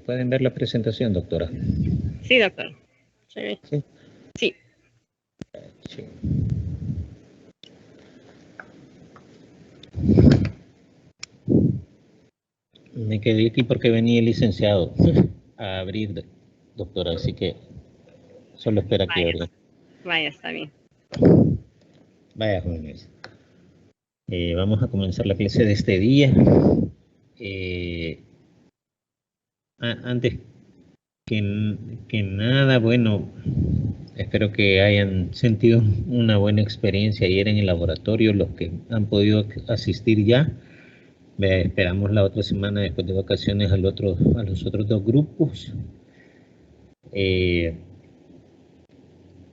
¿Pueden ver la presentación, doctora? Sí, doctor. Sí. Sí. Sí. Me quedé aquí porque venía el licenciado a abrir, doctora, así que solo espera que abra. Vaya, está bien. Vaya, jóvenes. Vamos a comenzar la clase de este día. Antes que nada, bueno, espero que hayan sentido una buena experiencia ayer en el laboratorio, los que han podido asistir ya. Esperamos la otra semana después de vacaciones a los otros dos grupos.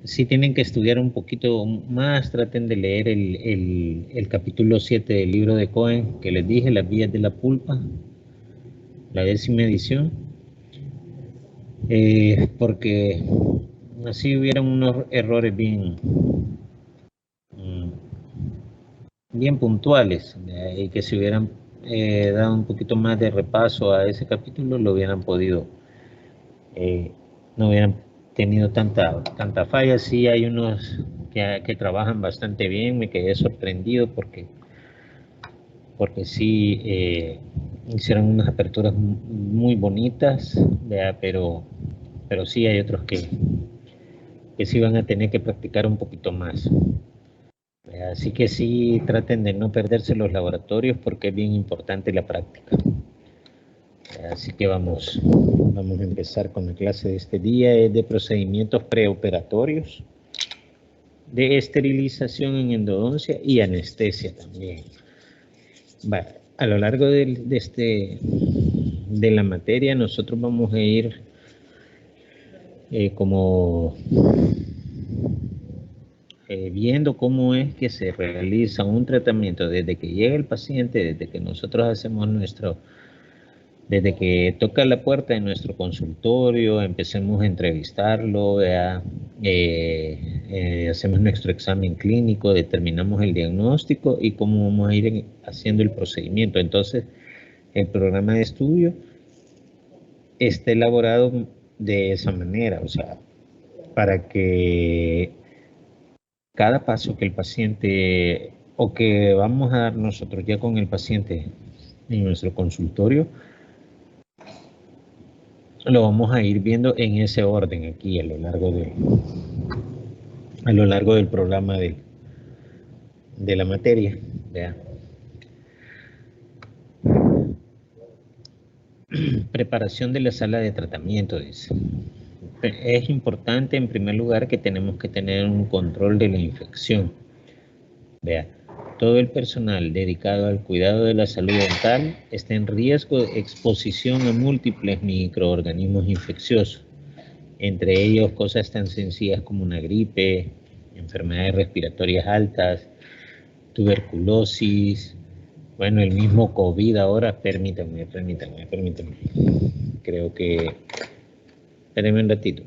Si tienen que estudiar un poquito más, traten de leer el capítulo 7 del libro de Cohen, que les dije, Las vías de la pulpa, la 10ª edición, porque así hubieran unos errores bien puntuales, y que si hubieran dado un poquito más de repaso a ese capítulo, lo hubieran podido, no hubieran tenido tanta falla. Sí hay unos que trabajan bastante bien, me quedé sorprendido porque sí hicieron unas aperturas muy bonitas, pero sí hay otros que sí van a tener que practicar un poquito más. Así que sí traten de no perderse los laboratorios porque es bien importante la práctica. Así que vamos a empezar con la clase de este día. Es de procedimientos preoperatorios, de esterilización en endodoncia y anestesia también. A lo largo de la materia nosotros vamos a ir viendo cómo es que se realiza un tratamiento desde que llega el paciente, desde que nosotros hacemos desde que toca la puerta de nuestro consultorio, empecemos a entrevistarlo, hacemos nuestro examen clínico, determinamos el diagnóstico y cómo vamos a ir haciendo el procedimiento. Entonces, el programa de estudio está elaborado de esa manera, o sea, para que cada paso que el paciente o que vamos a dar nosotros ya con el paciente en nuestro consultorio, lo vamos a ir viendo en ese orden aquí a lo largo del programa de la materia. ¿Vea? Preparación de la sala de tratamiento, dice. Es importante en primer lugar que tenemos que tener un control de la infección. Vea, todo el personal dedicado al cuidado de la salud dental está en riesgo de exposición a múltiples microorganismos infecciosos, entre ellos cosas tan sencillas como una gripe, enfermedades respiratorias altas, tuberculosis, bueno, el mismo COVID ahora. Permítanme. Creo que... Espérenme un ratito.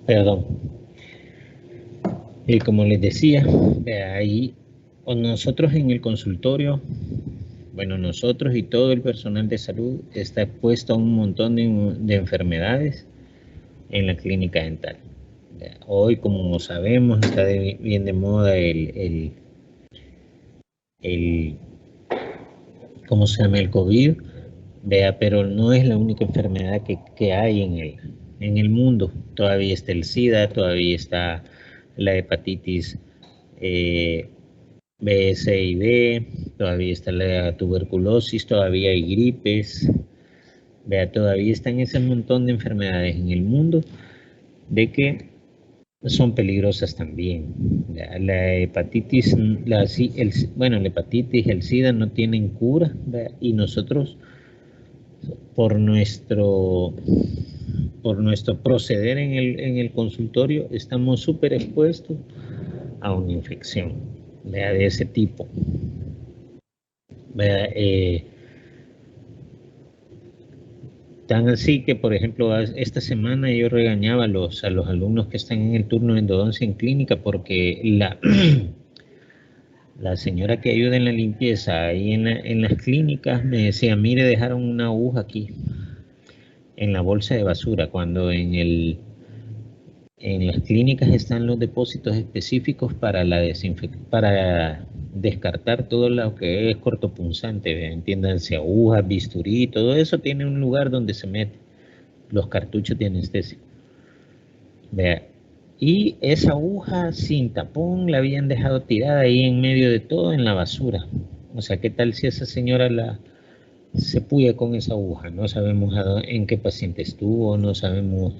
Perdón. Y como les decía, ahí nosotros en el consultorio, bueno, nosotros y todo el personal de salud está expuesto a un montón de enfermedades en la clínica dental. Hoy, como sabemos, está bien de moda ¿cómo se llama? El COVID, vea, pero no es la única enfermedad que hay en el mundo. Todavía está el SIDA, todavía está la hepatitis B, C y D, todavía está la tuberculosis, todavía hay gripes, vea, todavía están ese montón de enfermedades en el mundo de que son peligrosas también. La hepatitis, la hepatitis, el SIDA no tienen cura, ¿verdad? Y nosotros por nuestro proceder en el consultorio estamos súper expuestos a una infección, ¿verdad? De ese tipo. ¿Verdad? Tan así que, por ejemplo, esta semana yo regañaba a los alumnos que están en el turno de endodoncia en clínica porque la señora que ayuda en la limpieza ahí en las clínicas me decía, mire, dejaron una aguja aquí en la bolsa de basura, cuando en las clínicas están los depósitos específicos para para descartar todo lo que es cortopunzante, entiéndanse, agujas, bisturí, todo eso tiene un lugar donde se mete los cartuchos de anestesia. Vea, y esa aguja sin tapón la habían dejado tirada ahí en medio de todo en la basura. O sea, ¿qué tal si esa señora se puya con esa aguja? No sabemos en qué paciente estuvo, no sabemos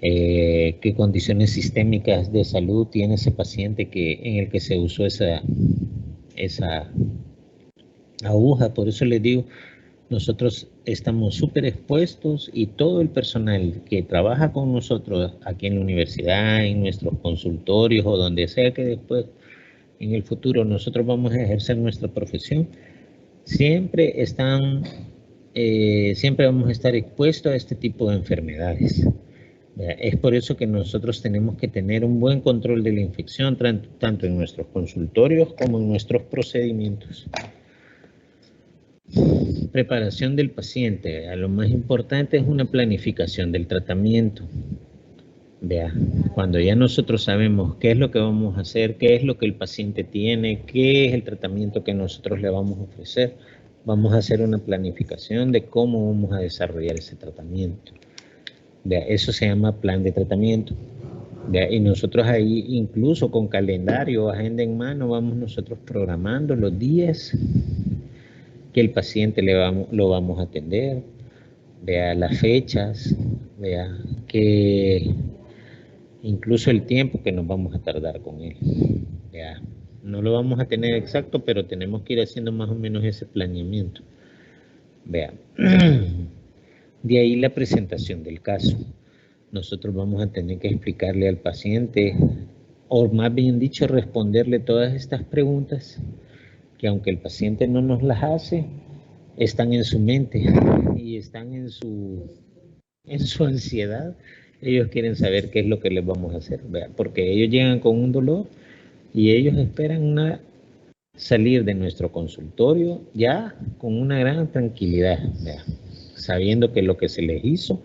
qué condiciones sistémicas de salud tiene ese paciente en el que se usó esa aguja. Por eso les digo, nosotros estamos súper expuestos y todo el personal que trabaja con nosotros aquí en la universidad, en nuestros consultorios o donde sea que después en el futuro nosotros vamos a ejercer nuestra profesión, siempre vamos a estar expuestos a este tipo de enfermedades. Es por eso que nosotros tenemos que tener un buen control de la infección, tanto en nuestros consultorios como en nuestros procedimientos. Preparación del paciente. Lo más importante es una planificación del tratamiento. Vea, cuando ya nosotros sabemos qué es lo que vamos a hacer, qué es lo que el paciente tiene, qué es el tratamiento que nosotros le vamos a ofrecer, vamos a hacer una planificación de cómo vamos a desarrollar ese tratamiento. Vea, eso se llama plan de tratamiento. Vea, y nosotros ahí, incluso con calendario, agenda en mano, vamos nosotros programando los días que el paciente lo vamos a atender, vea las fechas, vea que incluso el tiempo que nos vamos a tardar con él. Vea, no lo vamos a tener exacto, pero tenemos que ir haciendo más o menos ese planeamiento. Vea, de ahí la presentación del caso. Nosotros vamos a tener que explicarle al paciente, o más bien dicho, responderle todas estas preguntas que aunque el paciente no nos las hace, están en su mente y están en su ansiedad. Ellos quieren saber qué es lo que les vamos a hacer, ¿vea? Porque ellos llegan con un dolor y ellos esperan salir de nuestro consultorio ya con una gran tranquilidad, ¿vea? Sabiendo que lo que se les hizo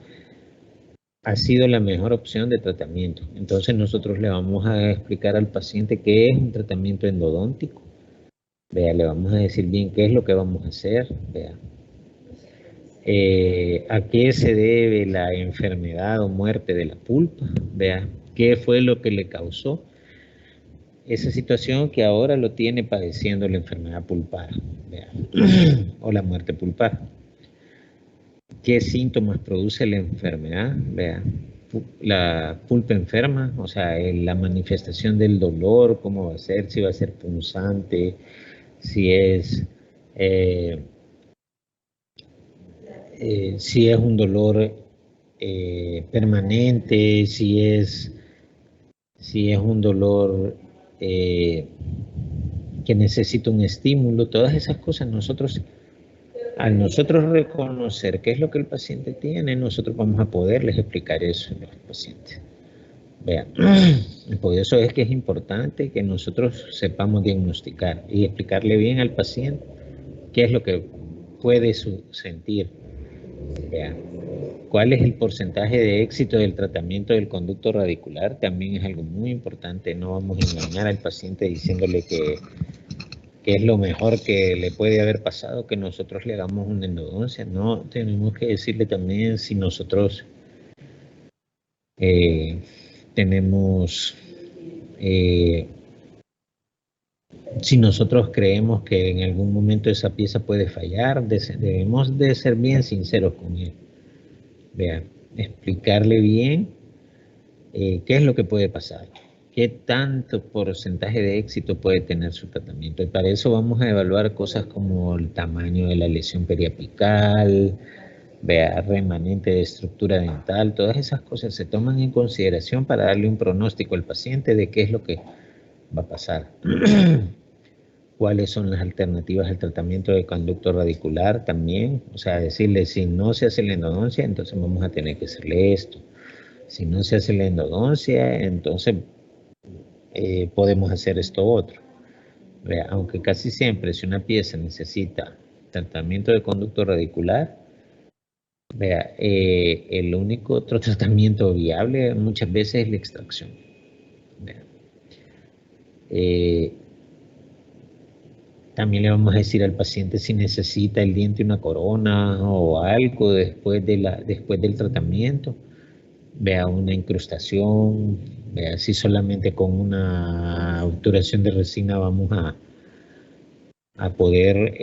ha sido la mejor opción de tratamiento. Entonces nosotros le vamos a explicar al paciente qué es un tratamiento endodóntico. Vea, le vamos a decir bien qué es lo que vamos a hacer. Vea, a qué se debe la enfermedad o muerte de la pulpa. Vea, qué fue lo que le causó esa situación que ahora lo tiene padeciendo la enfermedad pulpar. Vea, o la muerte pulpar. ¿Qué síntomas produce la enfermedad? Vea, la pulpa enferma, o sea, la manifestación del dolor, cómo va a ser, si va a ser punzante, si es un dolor permanente, si es un dolor que necesita un estímulo, todas esas cosas al nosotros reconocer qué es lo que el paciente tiene, nosotros vamos a poderles explicar eso a los pacientes. Vean, por eso es que es importante que nosotros sepamos diagnosticar y explicarle bien al paciente qué es lo que puede sentir. Vean, cuál es el porcentaje de éxito del tratamiento del conducto radicular, también es algo muy importante. No vamos a engañar al paciente diciéndole que es lo mejor que le puede haber pasado, que nosotros le hagamos una endodoncia. No, tenemos que decirle también si nosotros si nosotros creemos que en algún momento esa pieza puede fallar, debemos de ser bien sinceros con él. Vean, explicarle bien qué es lo que puede pasar, qué tanto porcentaje de éxito puede tener su tratamiento. Y para eso vamos a evaluar cosas como el tamaño de la lesión periapical, vea, remanente de estructura dental, todas esas cosas se toman en consideración para darle un pronóstico al paciente de qué es lo que va a pasar. ¿Cuáles son las alternativas al tratamiento de conducto radicular también? O sea, decirle, si no se hace la endodoncia, entonces vamos a tener que hacerle esto. Si no se hace la endodoncia, entonces podemos hacer esto otro. Vea, aunque casi siempre si una pieza necesita tratamiento de conducto radicular, vea, el único otro tratamiento viable muchas veces es la extracción. Vea. También le vamos a decir al paciente si necesita el diente una corona o algo después del tratamiento. Vea, una incrustación, vea si solamente con una obturación de resina vamos a poder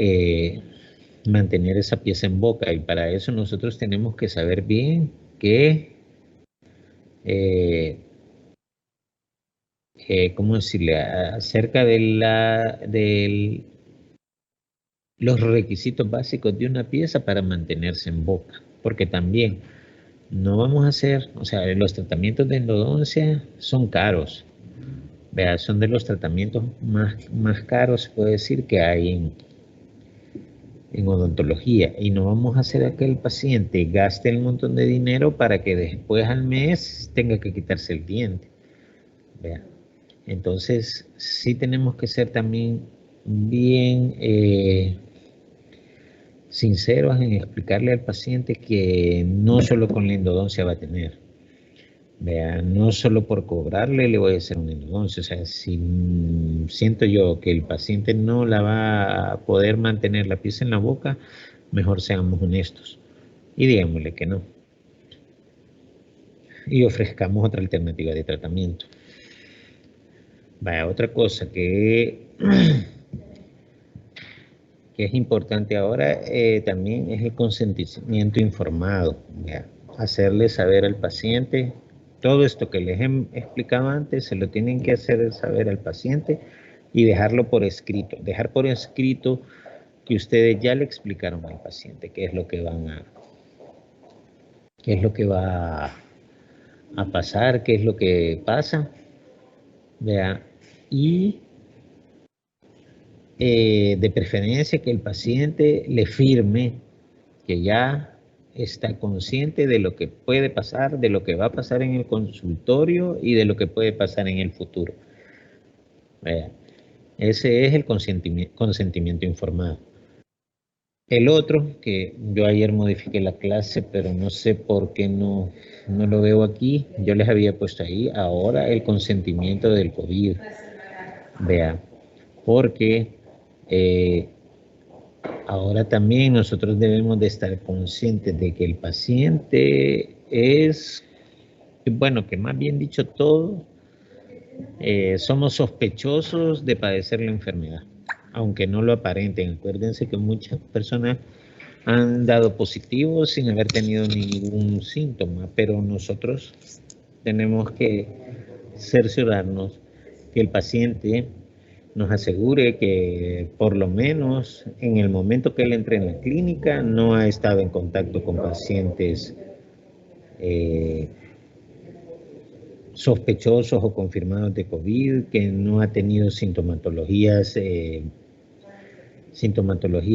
mantener esa pieza en boca, y para eso nosotros tenemos que saber bien que ¿cómo decirle? Acerca de los requisitos básicos de una pieza para mantenerse en boca, porque también no vamos a hacer, o sea, los tratamientos de endodoncia son caros, vea, son de los tratamientos más caros, se puede decir, que hay en odontología, y no vamos a hacer a que el paciente gaste un montón de dinero para que después al mes tenga que quitarse el diente, vea. Entonces, sí tenemos que ser también bien sinceros en explicarle al paciente que no solo con la endodoncia va a tener. Vea, no solo por cobrarle le voy a hacer una endodoncia. O sea, si siento yo que el paciente no la va a poder mantener la pieza en la boca, mejor seamos honestos y digámosle que no. Y ofrezcamos otra alternativa de tratamiento. Vaya, otra cosa que es importante ahora también es el consentimiento informado. ¿Ya? Hacerle saber al paciente todo esto que les he explicado antes, se lo tienen que hacer saber al paciente y dejarlo por escrito. Dejar por escrito que ustedes ya le explicaron al paciente qué es lo que va a pasar, qué es lo que pasa. ¿Ya? Y de preferencia que el paciente le firme que ya está consciente de lo que puede pasar, de lo que va a pasar en el consultorio y de lo que puede pasar en el futuro. Ese es el consentimiento informado. El otro, que yo ayer modifiqué la clase, pero no sé por qué no lo veo aquí. Yo les había puesto ahí ahora el consentimiento del COVID. Vea, porque ahora también nosotros debemos de estar conscientes de que el paciente es, bueno, que más bien dicho todo, somos sospechosos de padecer la enfermedad, aunque no lo aparenten. Acuérdense que muchas personas han dado positivo sin haber tenido ningún síntoma, pero nosotros tenemos que cerciorarnos que el paciente nos asegure que por lo menos en el momento que él entre en la clínica no ha estado en contacto con pacientes sospechosos o confirmados de COVID, que no ha tenido sintomatología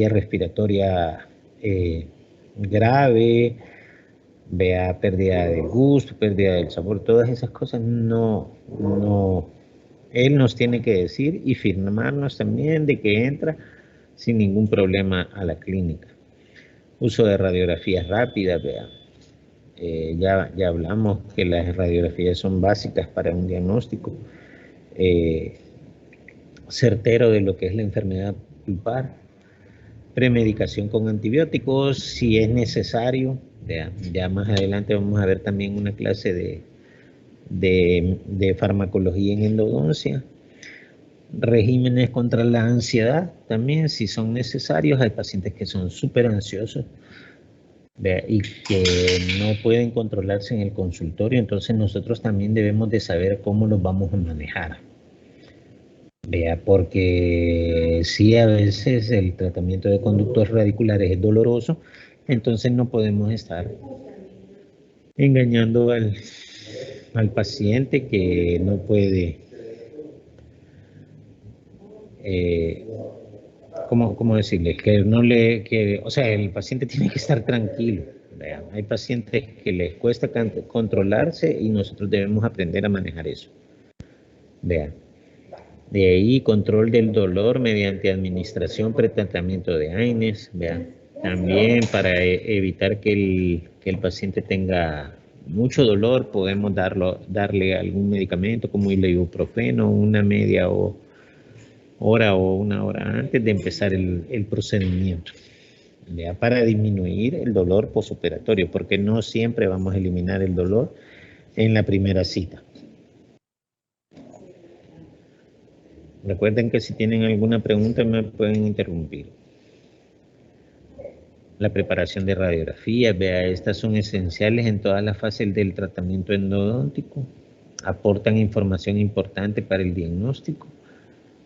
respiratoria grave, vea pérdida del gusto, pérdida del sabor, todas esas cosas él nos tiene que decir y firmarnos también de que entra sin ningún problema a la clínica. Uso de radiografías rápidas, vea. Ya hablamos que las radiografías son básicas para un diagnóstico. certero de lo que es la enfermedad pulpar, premedicación con antibióticos si es necesario. Ya más adelante vamos a ver también una clase de farmacología en endodoncia. Regímenes contra la ansiedad también, si son necesarios. Hay pacientes que son súper ansiosos y que no pueden controlarse en el consultorio, entonces nosotros también debemos de saber cómo los vamos a manejar. Porque si a veces el tratamiento de conductos radiculares es doloroso, entonces no podemos estar engañando al paciente que no puede, ¿cómo decirle? O sea, el paciente tiene que estar tranquilo. Hay pacientes que les cuesta controlarse y nosotros debemos aprender a manejar eso. Vean. De ahí, control del dolor mediante administración pretratamiento de AINES, vean. También para evitar que el paciente tenga mucho dolor, podemos darle algún medicamento como el ibuprofeno, una media hora o una hora antes de empezar el procedimiento. Para disminuir el dolor postoperatorio, porque no siempre vamos a eliminar el dolor en la primera cita. Recuerden que si tienen alguna pregunta me pueden interrumpir. La preparación de radiografías, estas son esenciales en todas las fases del tratamiento endodóntico, aportan información importante para el diagnóstico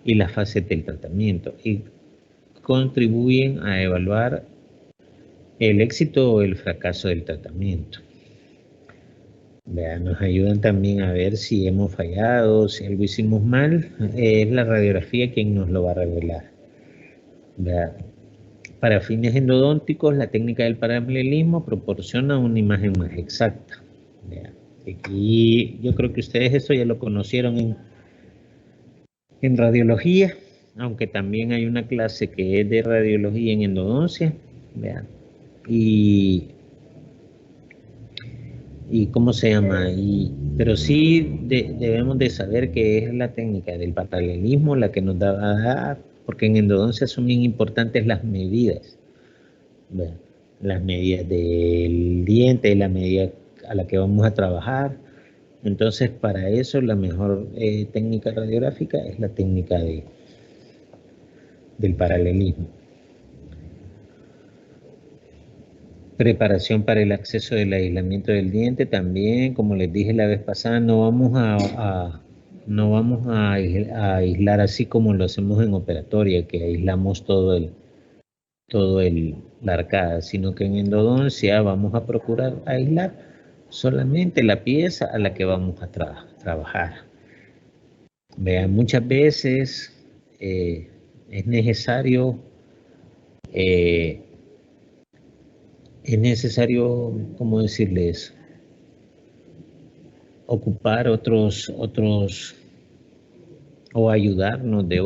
y las fases del tratamiento y contribuyen a evaluar el éxito o el fracaso del tratamiento. Nos ayudan también a ver si hemos fallado, si algo hicimos mal, es la radiografía quien nos lo va a revelar. Para fines endodónticos, la técnica del paralelismo proporciona una imagen más exacta. Y yo creo que ustedes eso ya lo conocieron en radiología, aunque también hay una clase que es de radiología en endodoncia. Y ¿cómo se llama? Pero sí debemos de saber que es la técnica del paralelismo la que nos da a dar, porque en endodoncia son bien importantes las medidas. Las medidas del diente, la medida a la que vamos a trabajar. Entonces, para eso la mejor técnica radiográfica es la técnica del paralelismo. Preparación para el acceso del aislamiento del diente también, como les dije la vez pasada, no vamos a aislar así como lo hacemos en operatoria, que aislamos todo la arcada, sino que en endodoncia vamos a procurar aislar solamente la pieza a la que vamos a trabajar. Muchas veces es necesario ¿cómo decirles? Ocupar otros o ayudarnos de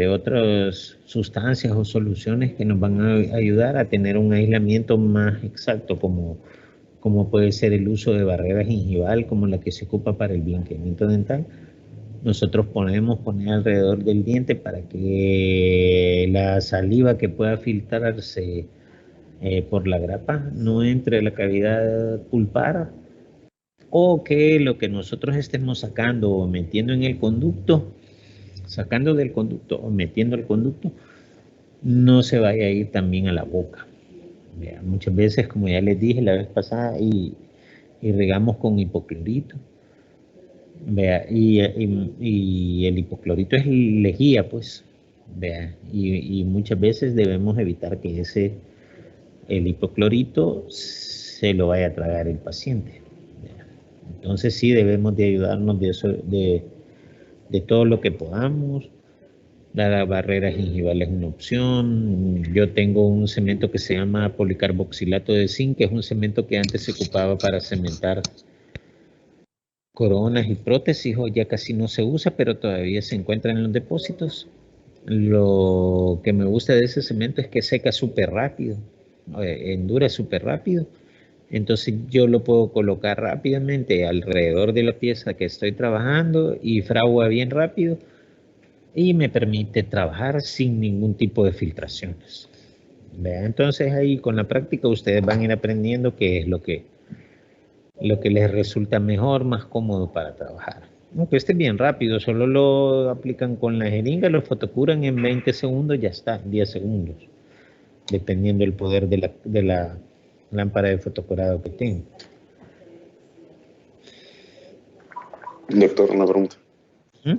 otras sustancias o soluciones que nos van a ayudar a tener un aislamiento más exacto, como puede ser el uso de barrera gingival, como la que se ocupa para el blanqueamiento dental. Nosotros podemos poner alrededor del diente para que la saliva que pueda filtrarse por la grapa no entre a la cavidad pulpar, o que lo que nosotros estemos sacando o metiendo en el conducto, sacando del conducto o metiendo al conducto, no se vaya a ir también a la boca. Muchas veces, como ya les dije la vez pasada, y regamos con hipoclorito. Y el hipoclorito es lejía, pues. Y muchas veces debemos evitar que el hipoclorito se lo vaya a tragar el paciente. Entonces sí debemos de ayudarnos de todo lo que podamos. La barrera gingival es una opción. Yo tengo un cemento que se llama policarboxilato de zinc, que es un cemento que antes se ocupaba para cementar coronas y prótesis. Hoy ya casi no se usa, pero todavía se encuentra en los depósitos. Lo que me gusta de ese cemento es que seca súper rápido, endura súper rápido. Entonces yo lo puedo colocar rápidamente alrededor de la pieza que estoy trabajando y fragua bien rápido y me permite trabajar sin ningún tipo de filtraciones. ¿Vea? Entonces ahí con la práctica ustedes van a ir aprendiendo qué es lo que les resulta mejor, más cómodo para trabajar. Aunque esté bien rápido, solo lo aplican con la jeringa, lo fotocuran en 20 segundos, ya está, 10 segundos, dependiendo del poder de la lámpara de fotocurado que tenga. Doctor, una pregunta. ¿Mm?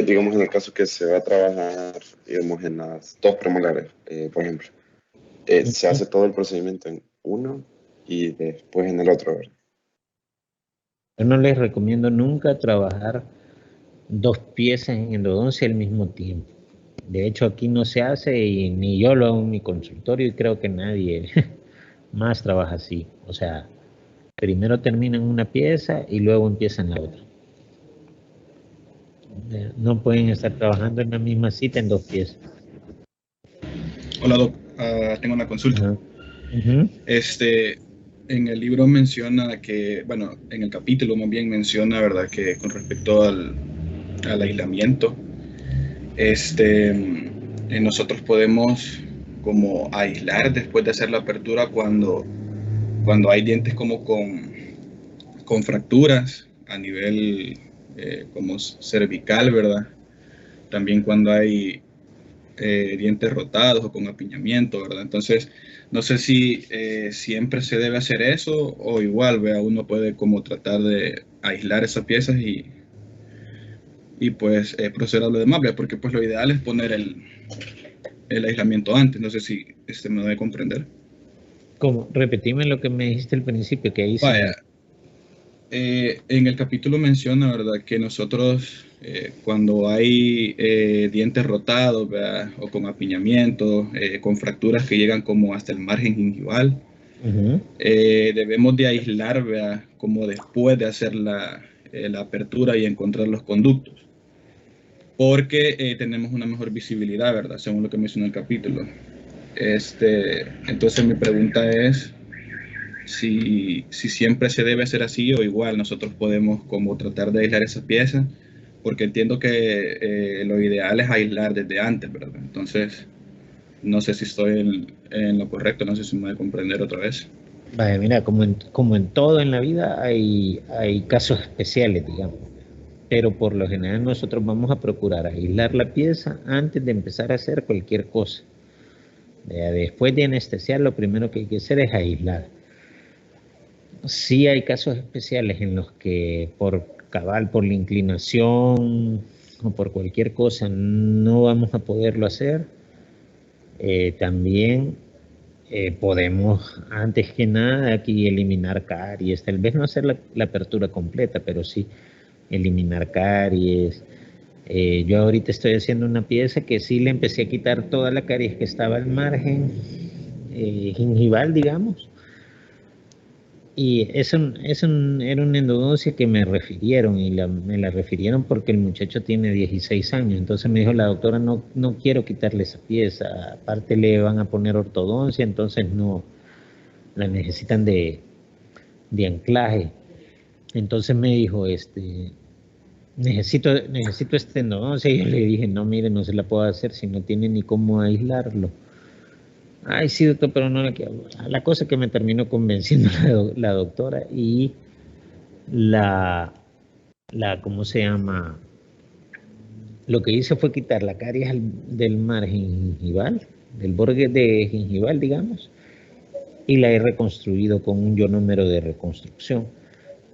Digamos en el caso que se va a trabajar, digamos, en las dos premolares, por ejemplo, se hace todo el procedimiento en uno y después en el otro, ¿verdad? Yo no les recomiendo nunca trabajar dos piezas en endodoncia al mismo tiempo. De hecho, aquí no se hace y ni yo lo hago en mi consultorio y creo que nadie más trabaja así. O sea, primero terminan una pieza y luego empiezan la otra. No pueden estar trabajando en la misma cita en dos piezas. Hola, Doc. Tengo una consulta. Uh-huh. En el libro menciona que, bueno, en el capítulo más bien menciona, ¿verdad?, que con respecto al aislamiento, nosotros podemos como aislar después de hacer la apertura cuando hay dientes como con fracturas a nivel como cervical, ¿verdad? También cuando hay dientes rotados o con apiñamiento, ¿verdad? Entonces, no sé si siempre se debe hacer eso o igual, ¿vea? Uno puede como tratar de aislar esas piezas y pues proceder a lo demás, ¿vea? Porque pues lo ideal es poner el aislamiento antes. No sé si me debe comprender. ¿Cómo? Repetime lo que me dijiste al principio, que ahí sí. Vaya, en el capítulo menciona, ¿verdad?, que nosotros cuando hay dientes rotados, ¿verdad?, o con apiñamiento, con fracturas que llegan como hasta el margen gingival, Uh-huh. Debemos de aislar, ¿verdad?, como después de hacer la apertura y encontrar los conductos, porque tenemos una mejor visibilidad, ¿verdad?, según lo que menciona el capítulo. Entonces mi pregunta es si siempre se debe hacer así o igual nosotros podemos como tratar de aislar esas piezas, porque entiendo que lo ideal es aislar desde antes, ¿verdad? Entonces, no sé si estoy en lo correcto, no sé si me voy a comprender otra vez. Vaya, mira, como en todo en la vida hay casos especiales, digamos. Pero por lo general nosotros vamos a procurar aislar la pieza antes de empezar a hacer cualquier cosa. Después de anestesiar, lo primero que hay que hacer es aislar. Sí hay casos especiales en los que por la inclinación o por cualquier cosa no vamos a poderlo hacer. También podemos, antes que nada, aquí eliminar caries. Tal vez no hacer la apertura completa, pero sí eliminar caries. Yo ahorita estoy haciendo una pieza que sí le empecé a quitar toda la caries que estaba al margen gingival, digamos. Y era una endodoncia que me refirieron y me la refirieron porque el muchacho tiene 16 años. Entonces me dijo la doctora, no quiero quitarle esa pieza. Aparte le van a poner ortodoncia, entonces no la necesitan de anclaje. Entonces me dijo, necesito esta endodoncia. Y yo le dije, no, mire, no se la puedo hacer si no tiene ni cómo aislarlo. Ay, sí, doctor, pero no la quiero. La cosa que me terminó convenciendo la doctora y ¿cómo se llama? Lo que hice fue quitar la caries del margen gingival, del borde de gingival, digamos, y la he reconstruido con un ionómero de reconstrucción.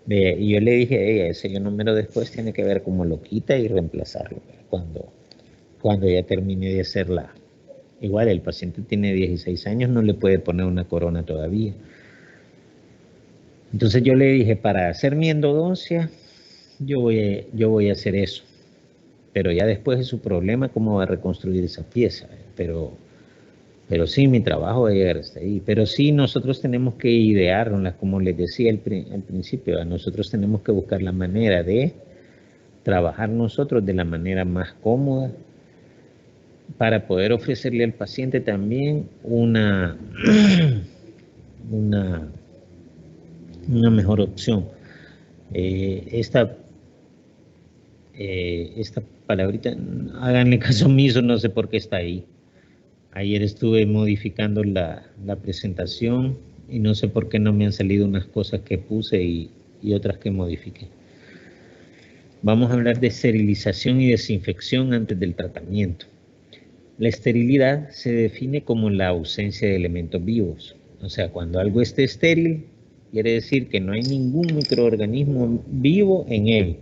Y yo le dije, ese ionómero después tiene que ver cómo lo quita y reemplazarlo cuando ya termine de hacerla. Igual el paciente tiene 16 años, no le puede poner una corona todavía. Entonces yo le dije, para hacer mi endodoncia, yo voy a hacer eso. Pero ya después es su problema cómo va a reconstruir esa pieza. Pero sí, mi trabajo va a llegar hasta ahí. Pero sí, nosotros tenemos que idearla, como les decía al principio, nosotros tenemos que buscar la manera de trabajar nosotros de la manera más cómoda para poder ofrecerle al paciente también una mejor opción. esta palabrita, háganle caso omiso, no sé por qué está ahí. Ayer estuve modificando la presentación y no sé por qué no me han salido unas cosas que puse y otras que modifiqué. Vamos a hablar de esterilización y desinfección antes del tratamiento. La esterilidad se define como la ausencia de elementos vivos. O sea, cuando algo esté estéril, quiere decir que no hay ningún microorganismo vivo en él.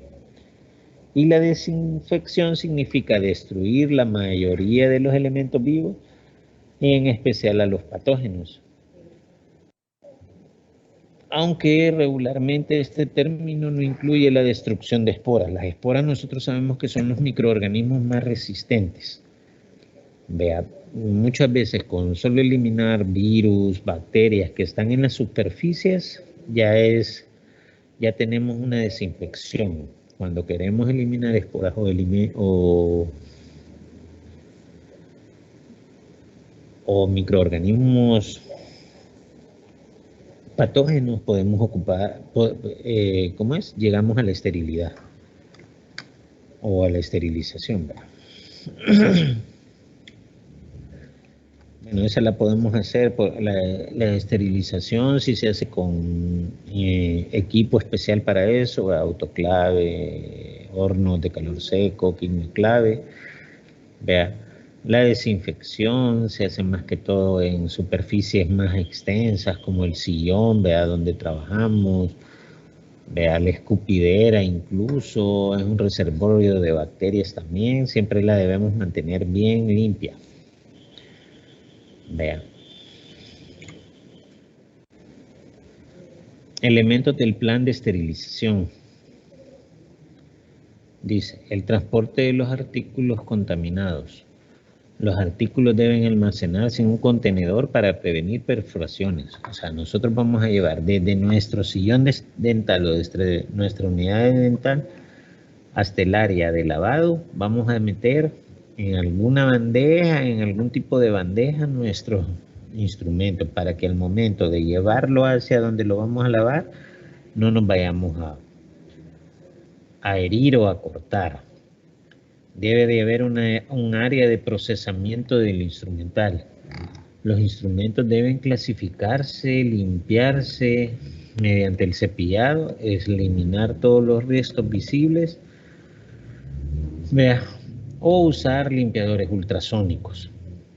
Y la desinfección significa destruir la mayoría de los elementos vivos, y en especial a los patógenos. Aunque regularmente este término no incluye la destrucción de esporas. Las esporas nosotros sabemos que son los microorganismos más resistentes. Vea, muchas veces con solo eliminar virus, bacterias que están en las superficies, ya tenemos una desinfección. Cuando queremos eliminar esporas o microorganismos patógenos, podemos ocupar, ¿cómo es? Llegamos a la esterilidad o a la esterilización, ¿verdad? Bueno, esa la podemos hacer, la esterilización si se hace con equipo especial para eso, autoclave, hornos de calor seco, quimioclave, vea. La desinfección se hace más que todo en superficies más extensas como el sillón, vea, donde trabajamos, vea, la escupidera incluso, es un reservorio de bacterias también, siempre la debemos mantener bien limpia. Vea. Elementos del plan de esterilización. Dice, el transporte de los artículos contaminados. Los artículos deben almacenarse en un contenedor para prevenir perforaciones. O sea, nosotros vamos a llevar desde nuestro sillón dental o desde nuestra unidad dental hasta el área de lavado. Vamos a meter en alguna bandeja, en algún tipo de bandeja, nuestro instrumento para que al momento de llevarlo hacia donde lo vamos a lavar, no nos vayamos a herir o a cortar. Debe de haber un área de procesamiento del instrumental. Los instrumentos deben clasificarse, limpiarse mediante el cepillado, eliminar todos los restos visibles, vea, o usar limpiadores ultrasónicos.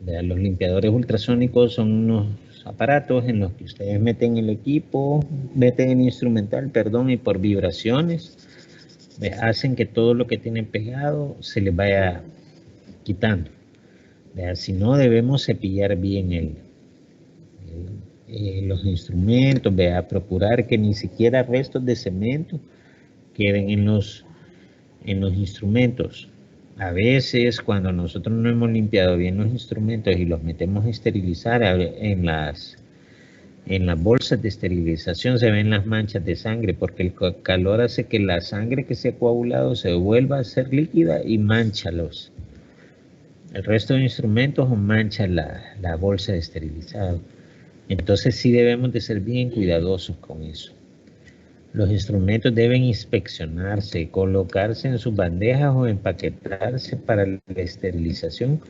Vea, los limpiadores ultrasónicos son unos aparatos en los que ustedes meten el equipo, meten el instrumental, perdón, y por vibraciones hacen que todo lo que tienen pegado se les vaya quitando. Si no, debemos cepillar bien los instrumentos, procurar que ni siquiera restos de cemento queden en los instrumentos. A veces cuando nosotros no hemos limpiado bien los instrumentos y los metemos a esterilizar en las bolsas de esterilización se ven las manchas de sangre porque el calor hace que la sangre que se ha coagulado se vuelva a ser líquida y mancha el resto de instrumentos o mancha la bolsa de esterilizado. Entonces sí debemos de ser bien cuidadosos con eso. Los instrumentos deben inspeccionarse, colocarse en sus bandejas o empaquetarse para la esterilización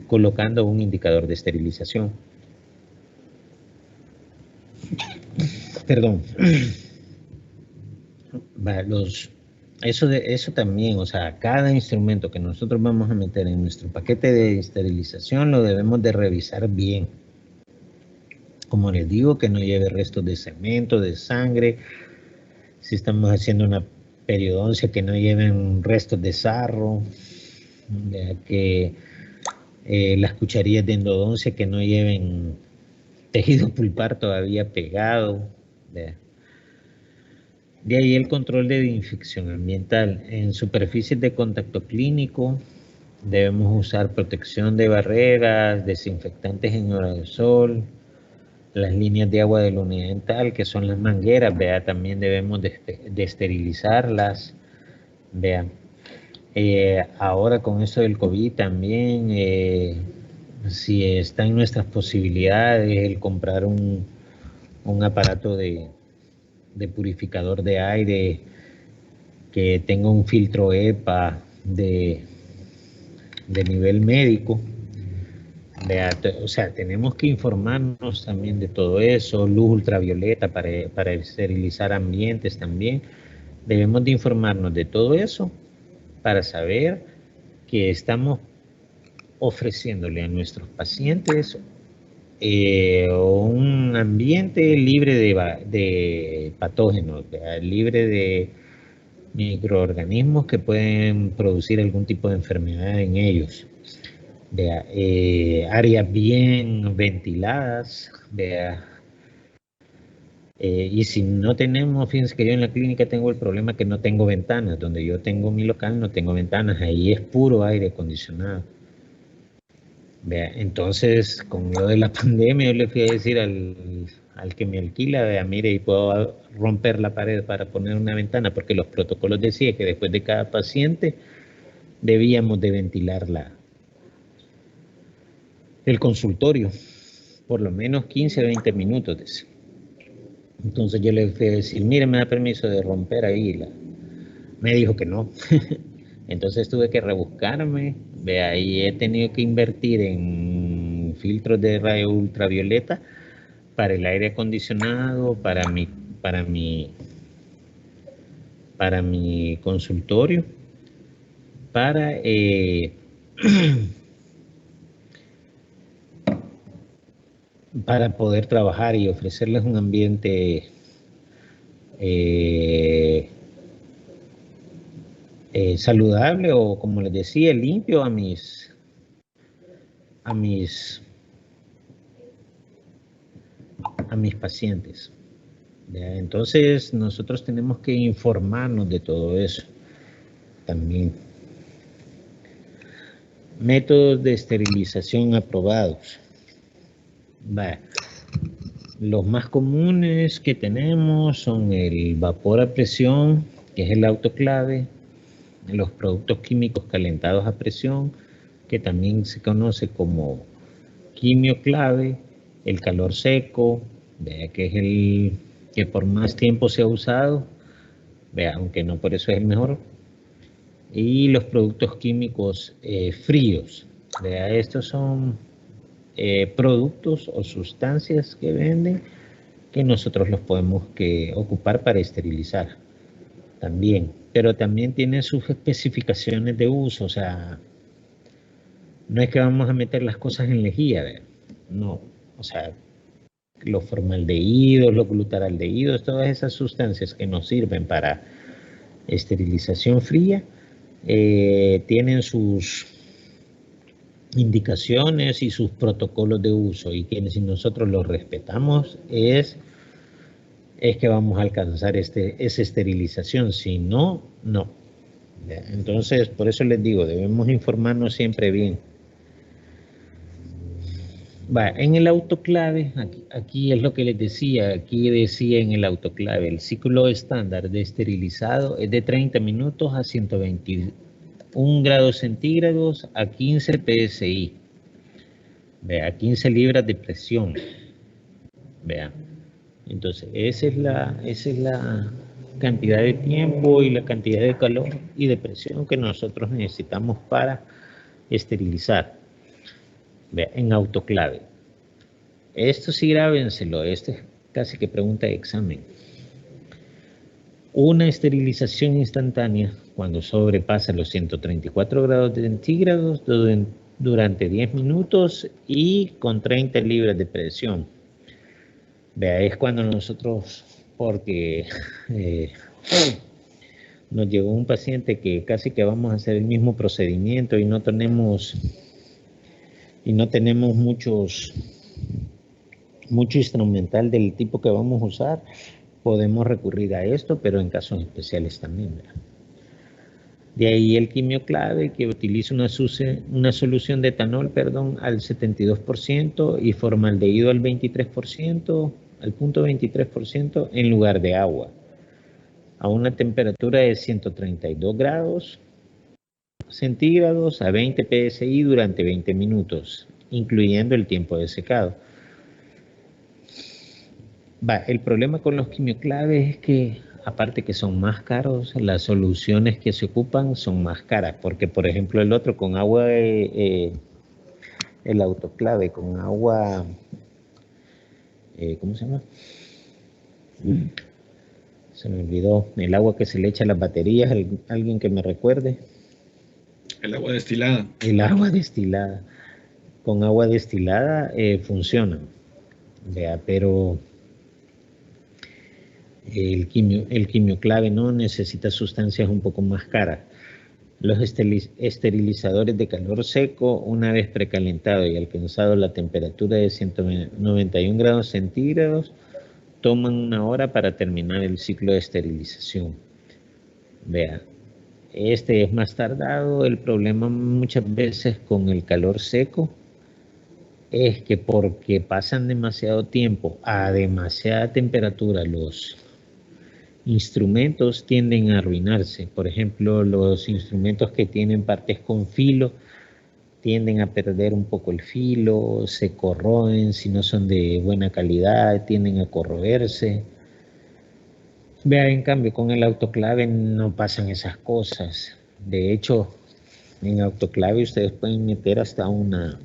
colocando un indicador de esterilización. Perdón. Eso también, o sea, cada instrumento que nosotros vamos a meter en nuestro paquete de esterilización lo debemos de revisar bien. Como les digo, que no lleve restos de cemento, de sangre. Si estamos haciendo una periodoncia, que no lleven restos de sarro. Que las cucharillas de endodoncia que no lleven tejido pulpar todavía pegado. De ahí el control de infección ambiental. En superficies de contacto clínico debemos usar protección de barreras, desinfectantes en aerosol, las líneas de agua de la unidad dental, que son las mangueras, también debemos de esterilizarlas. Ahora con esto del COVID también, si está en nuestras posibilidades el comprar un aparato de purificador de aire que tenga un filtro EPA de nivel médico. O sea, tenemos que informarnos también de todo eso, luz ultravioleta para esterilizar ambientes también. Debemos de informarnos de todo eso para saber que estamos ofreciéndole a nuestros pacientes un ambiente libre de patógenos, libre de microorganismos que pueden producir algún tipo de enfermedad en ellos. Áreas bien ventiladas, y si no tenemos, fíjense que yo en la clínica tengo el problema que no tengo ventanas, donde yo tengo mi local no tengo ventanas, ahí es puro aire acondicionado. Entonces, con lo de la pandemia, yo le fui a decir al que me alquila, mire, y puedo romper la pared para poner una ventana, porque los protocolos decían que después de cada paciente debíamos de ventilar el consultorio, por lo menos 15 a 20 minutos. Entonces yo le fui a decir, mire, me da permiso de romper ahí. Me dijo que no. Entonces tuve que rebuscarme, y he tenido que invertir en filtros de rayo ultravioleta para el aire acondicionado, para mi consultorio, para poder trabajar y ofrecerles un ambiente saludable, o como les decía, limpio a mis pacientes. Entonces nosotros tenemos que informarnos de todo eso también. Métodos de esterilización aprobados. Los más comunes que tenemos son el vapor a presión, que es el autoclave, los productos químicos calentados a presión, que también se conoce como quimioclave, el calor seco, que es el que por más tiempo se ha usado, aunque no por eso es el mejor, y los productos químicos fríos. Estos son productos o sustancias que venden, que nosotros los podemos ocupar para esterilizar también, pero también tienen sus especificaciones de uso. O sea, no es que vamos a meter las cosas en lejía, no, o sea, los formaldehídos, los glutaraldehídos, todas esas sustancias que nos sirven para esterilización fría, tienen sus indicaciones y sus protocolos de uso, y que si nosotros los respetamos es que vamos a alcanzar esa esterilización. Si no, no. Entonces, por eso les digo, debemos informarnos siempre bien. En el autoclave, aquí es lo que les decía, aquí decía en el autoclave, el ciclo estándar de esterilizado es de 30 minutos a 121 grados centígrados a 15 psi, a 15 libras de presión. Entonces, esa es la cantidad de tiempo y la cantidad de calor y de presión que nosotros necesitamos para esterilizar. En autoclave. Esto sí grábenselo, esto es casi que pregunta de examen. Una esterilización instantánea cuando sobrepasa los 134 grados centígrados durante 10 minutos y con 30 libras de presión. Es cuando nosotros, porque nos llegó un paciente que casi que vamos a hacer el mismo procedimiento y no tenemos mucho instrumental del tipo que vamos a usar, podemos recurrir a esto, pero en casos especiales también. De ahí el quimioclave, que utiliza una solución de etanol, al 72% y formaldehído al 23%, al 0.23% en lugar de agua, a una temperatura de 132 grados centígrados a 20 psi durante 20 minutos, incluyendo el tiempo de secado. El problema con los quimioclaves es que aparte que son más caros, las soluciones que se ocupan son más caras, porque por ejemplo el otro con agua, el autoclave con agua, ¿cómo se llama? Se me olvidó, el agua que se le echa a las baterías, alguien que me recuerde. El agua destilada. El agua destilada. Con agua destilada funciona, vea, pero el quimioclave no necesita sustancias un poco más caras. Los esterilizadores de calor seco, una vez precalentado y alcanzado la temperatura de 191 grados centígrados, toman 1 hora para terminar el ciclo de esterilización. Vea, este es más tardado. El problema muchas veces con el calor seco es que porque pasan demasiado tiempo a demasiada temperatura, los instrumentos tienden a arruinarse. Por ejemplo, los instrumentos que tienen partes con filo tienden a perder un poco el filo, se corroen, si no son de buena calidad, tienden a corroerse. Vea, en cambio, con el autoclave no pasan esas cosas. De hecho, en autoclave ustedes pueden meter hasta una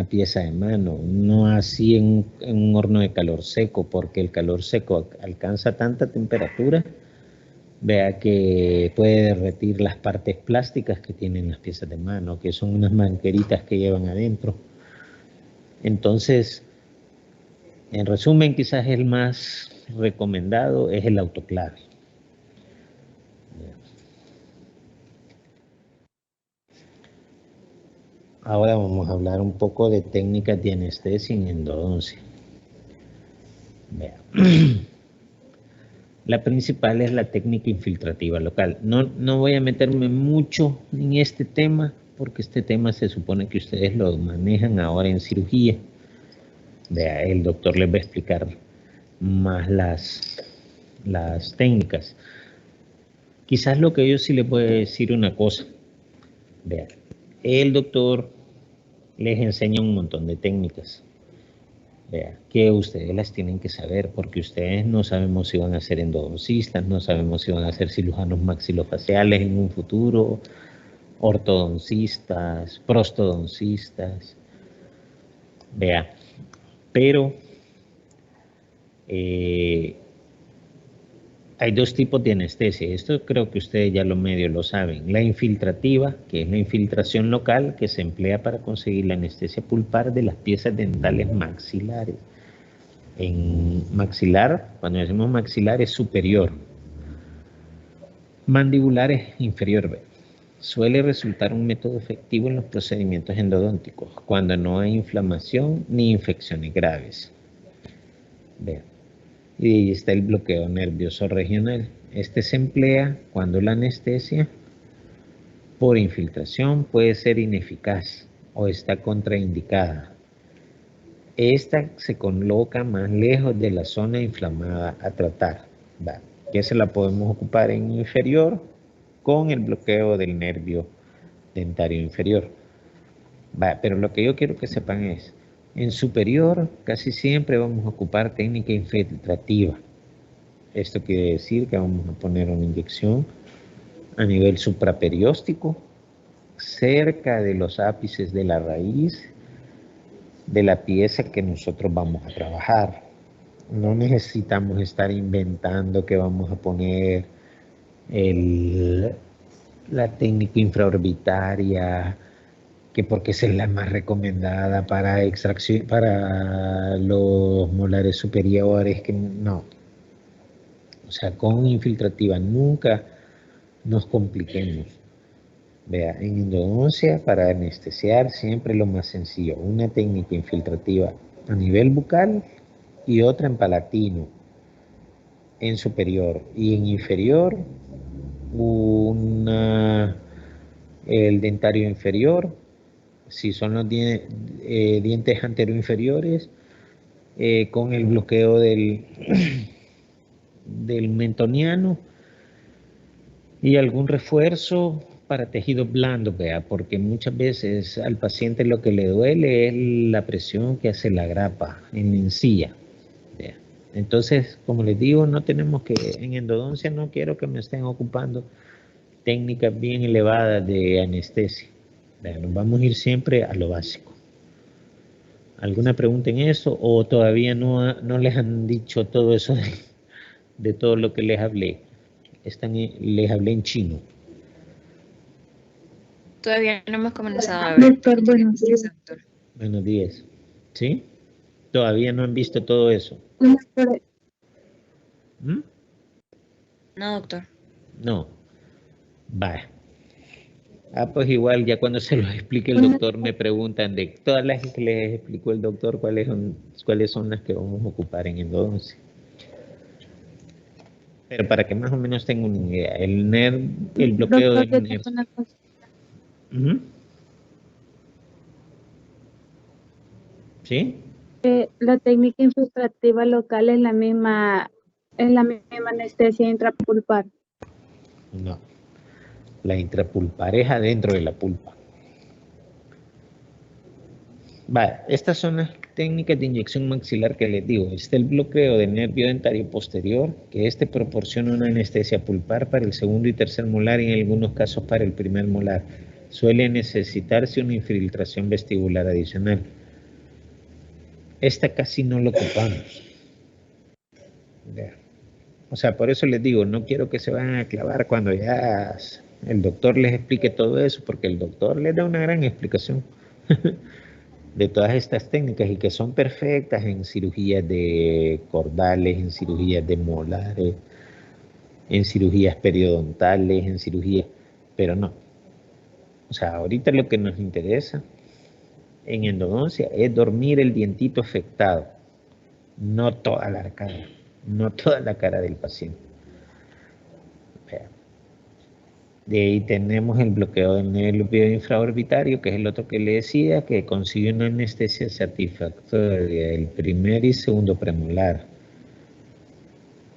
pieza de mano, no así en un horno de calor seco, porque el calor seco alcanza tanta temperatura, vea, que puede derretir las partes plásticas que tienen las piezas de mano, que son unas mangueritas que llevan adentro. Entonces, en resumen, quizás el más recomendado es el autoclave. Ahora vamos a hablar un poco de técnicas de anestesia en endodoncia. Vea. La principal es la técnica infiltrativa local. No voy a meterme mucho en este tema, porque este tema se supone que ustedes lo manejan ahora en cirugía. Vea, el doctor les va a explicar más las técnicas. Quizás lo que yo sí les voy a decir una cosa. Vea, el doctor les enseña un montón de técnicas. Vea, que ustedes las tienen que saber, porque ustedes no sabemos si van a ser endodoncistas, no sabemos si van a ser cirujanos maxilofaciales en un futuro, ortodoncistas, prostodoncistas. Vea, pero hay dos tipos de anestesia. Esto creo que ustedes ya lo medio lo saben. La infiltrativa, que es la infiltración local, que se emplea para conseguir la anestesia pulpar de las piezas dentales maxilares. En maxilar, cuando decimos maxilar, es superior. Mandibular es inferior. Suele resultar un método efectivo en los procedimientos endodónticos, cuando no hay inflamación ni infecciones graves. Vean. Y está el bloqueo nervioso regional. Este se emplea cuando la anestesia por infiltración puede ser ineficaz o está contraindicada. Esta se coloca más lejos de la zona inflamada a tratar. Que se la podemos ocupar en inferior con el bloqueo del nervio dentario inferior. Pero lo que yo quiero que sepan es, en superior casi siempre vamos a ocupar técnica infiltrativa. Esto quiere decir que vamos a poner una inyección a nivel supraperióstico, cerca de los ápices de la raíz de la pieza que nosotros vamos a trabajar. No necesitamos estar inventando que vamos a poner la técnica infraorbitaria, que porque esa es la más recomendada para extracción, para los molares superiores, que no. O sea, con infiltrativa nunca nos compliquemos. Vea, en endodoncia, para anestesiar, siempre lo más sencillo, una técnica infiltrativa a nivel bucal y otra en palatino, en superior, y en inferior, el dentario inferior, si son los dientes anteroinferiores, con el bloqueo del mentoniano y algún refuerzo para tejidos blandos, vea, porque muchas veces al paciente lo que le duele es la presión que hace la grapa en la encía, vea. Entonces, como les digo, no tenemos que, en endodoncia no quiero que me estén ocupando técnicas bien elevadas de anestesia. Vean, nos vamos a ir siempre a lo básico. ¿Alguna pregunta en eso o todavía no les han dicho todo eso de todo lo que les hablé? Les hablé en chino. Todavía no hemos comenzado a ver. Doctor, buenos días. Doctor. Buenos días. ¿Sí? Todavía no han visto todo eso. ¿Mm? No, doctor. No. Vaya. Pues igual ya cuando se los explique el doctor me preguntan de todas las que les explicó el doctor cuáles son las que vamos a ocupar en endodoncia. Pero para que más o menos tengan una idea, el bloqueo del NER. ¿Sí? La técnica infiltrativa local es la misma anestesia intrapulpar. No. La intrapulpar es adentro de la pulpa. Vale, estas son las técnicas de inyección maxilar que les digo. Está el bloqueo del nervio dentario posterior, que proporciona una anestesia pulpar para el segundo y tercer molar y en algunos casos para el primer molar. Suele necesitarse una infiltración vestibular adicional. Esta casi no lo ocupamos. O sea, por eso les digo, no quiero que se vayan a clavar cuando ya el doctor les explique todo eso, porque el doctor les da una gran explicación de todas estas técnicas y que son perfectas en cirugías de cordales, en cirugías de molares, en cirugías periodontales, en cirugías, pero no. O sea, ahorita lo que nos interesa en endodoncia es dormir el dientito afectado, no toda la cara, no toda la cara del paciente. De ahí tenemos el bloqueo del nervio infraorbitario, que es el otro que le decía, que consigue una anestesia satisfactoria del primer y segundo premolar,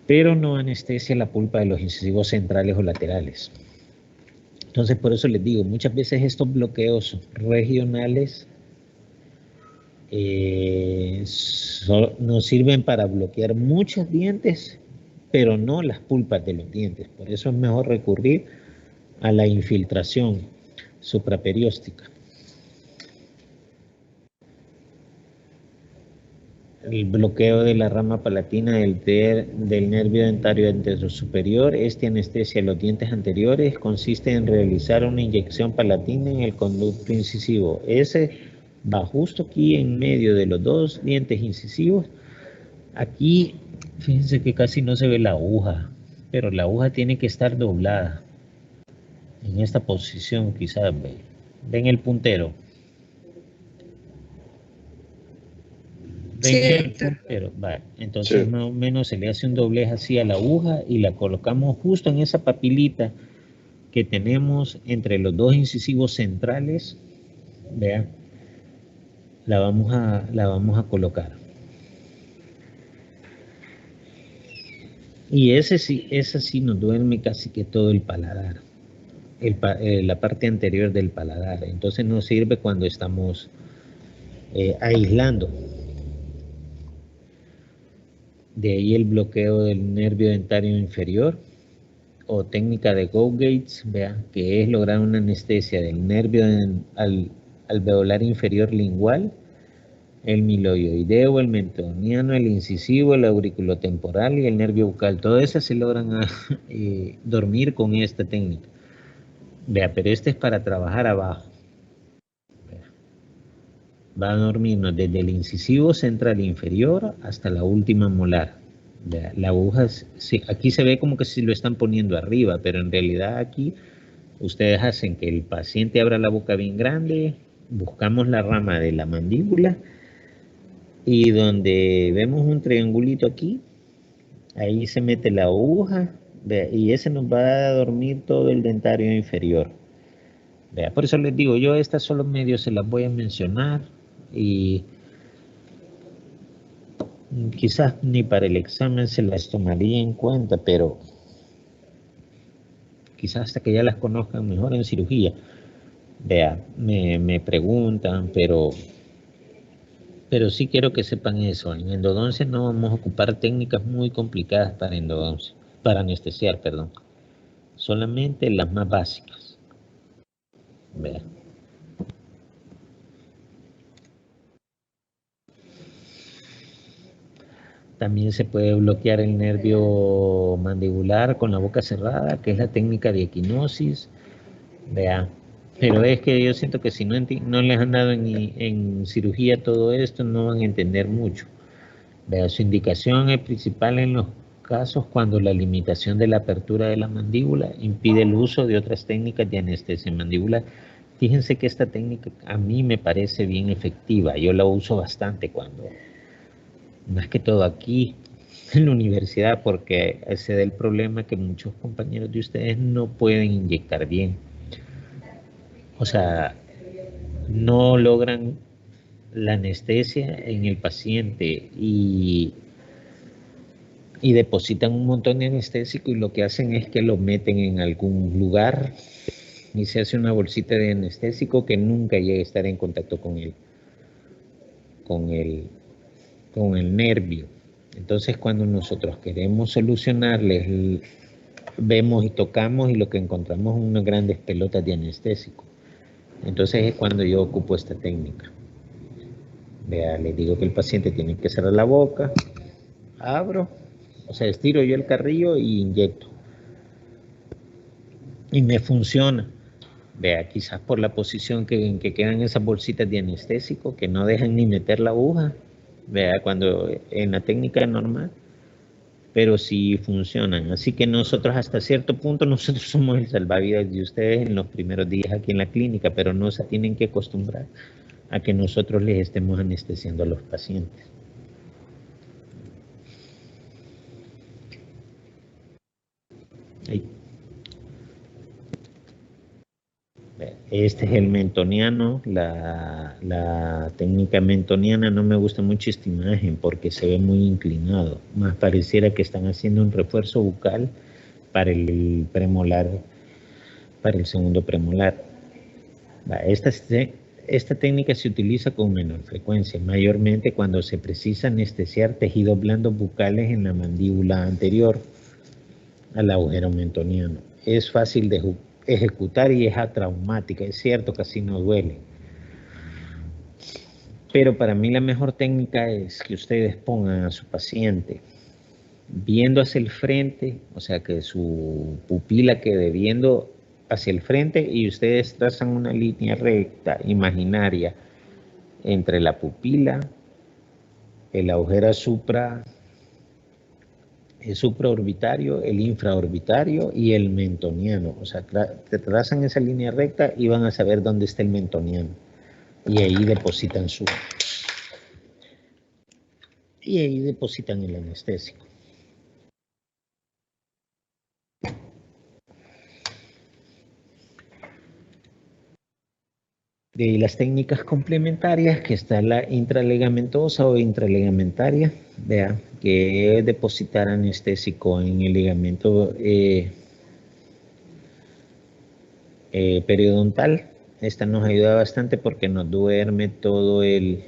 pero no anestesia la pulpa de los incisivos centrales o laterales. Entonces, por eso les digo, muchas veces estos bloqueos regionales nos sirven para bloquear muchos dientes, pero no las pulpas de los dientes. Por eso es mejor recurrir a la infiltración supraperióstica. El bloqueo de la rama palatina del nervio dentario anterior superior, anestesia los dientes anteriores, consiste en realizar una inyección palatina en el conducto incisivo. Ese va justo aquí en medio de los dos dientes incisivos. Aquí, fíjense que casi no se ve la aguja, pero la aguja tiene que estar doblada. En esta posición quizás ven el puntero. ¿Ven el puntero? Vale. Entonces sí, más o menos se le hace un doblez así a la aguja y la colocamos justo en esa papilita que tenemos entre los dos incisivos centrales. Vean, la vamos a colocar. Y esa sí nos duerme casi que todo el paladar. La parte anterior del paladar. Entonces nos sirve cuando estamos aislando. De ahí el bloqueo del nervio dentario inferior o técnica de Go-Gates, vean, que es lograr una anestesia del nervio alveolar inferior lingual, el miloioideo, el mentoniano, el incisivo, el auriculotemporal y el nervio bucal. Todas esas se logran dormir con esta técnica. Vea, pero este es para trabajar abajo. Vea. Va a dormirnos desde el incisivo central inferior hasta la última molar. Vea, la aguja, sí, aquí se ve como que si lo están poniendo arriba, pero en realidad aquí ustedes hacen que el paciente abra la boca bien grande, buscamos la rama de la mandíbula y donde vemos un triangulito aquí, ahí se mete la aguja. Vea, y ese nos va a dormir todo el dentario inferior. Vea, por eso les digo, yo estas solo medios se las voy a mencionar y quizás ni para el examen se las tomaría en cuenta, pero quizás hasta que ya las conozcan mejor en cirugía. Vea, me preguntan, pero Pero sí quiero que sepan eso. En endodoncia no vamos a ocupar técnicas muy complicadas para endodoncia, para anestesiar, perdón. Solamente las más básicas. Vean. También se puede bloquear el nervio mandibular con la boca cerrada, que es la técnica de equinosis. Vean. Pero es que yo siento que si no les han dado en cirugía todo esto, no van a entender mucho. Vea, su indicación es principal en los casos cuando la limitación de la apertura de la mandíbula impide el uso de otras técnicas de anestesia mandibular. Fíjense que esta técnica a mí me parece bien efectiva. Yo la uso bastante más que todo aquí en la universidad, porque se da el problema que muchos compañeros de ustedes no pueden inyectar bien. O sea, no logran la anestesia en el paciente y depositan un montón de anestésico y lo que hacen es que lo meten en algún lugar y se hace una bolsita de anestésico que nunca llega a estar en contacto con el nervio. Entonces cuando nosotros queremos solucionarles, vemos y tocamos y lo que encontramos son unas grandes pelotas de anestésico. Entonces es cuando yo ocupo esta técnica. Vea, les digo que el paciente tiene que cerrar la boca, abro, o sea, estiro yo el carrillo y inyecto. Y me funciona. Vea, quizás por la posición en que quedan esas bolsitas de anestésico que no dejan ni meter la aguja. Vea, cuando en la técnica normal, pero sí funcionan. Así que nosotros hasta cierto punto, nosotros somos el salvavidas de ustedes en los primeros días aquí en la clínica, pero no se tienen que acostumbrar a que nosotros les estemos anestesiando a los pacientes. Ahí. Este es el mentoniano, la técnica mentoniana. No me gusta mucho esta imagen porque se ve muy inclinado, más pareciera que están haciendo un refuerzo bucal para el premolar, para el segundo premolar. Esta técnica se utiliza con menor frecuencia, mayormente cuando se precisa anestesiar tejidos blandos bucales en la mandíbula anterior al agujero mentoniano. Es fácil de ejecutar y es atraumática, es cierto, casi no duele. Pero para mí la mejor técnica es que ustedes pongan a su paciente viendo hacia el frente, o sea que su pupila quede viendo hacia el frente y ustedes trazan una línea recta, imaginaria, entre la pupila, el agujero supraorbitario, el infraorbitario y el mentoniano. O sea, trazan esa línea recta y van a saber dónde está el mentoniano. Y ahí depositan el anestésico. De las técnicas complementarias, que está la intraligamentosa o intraligamentaria, vea, que es depositar anestésico en el ligamento periodontal. Esta nos ayuda bastante porque nos duerme todo el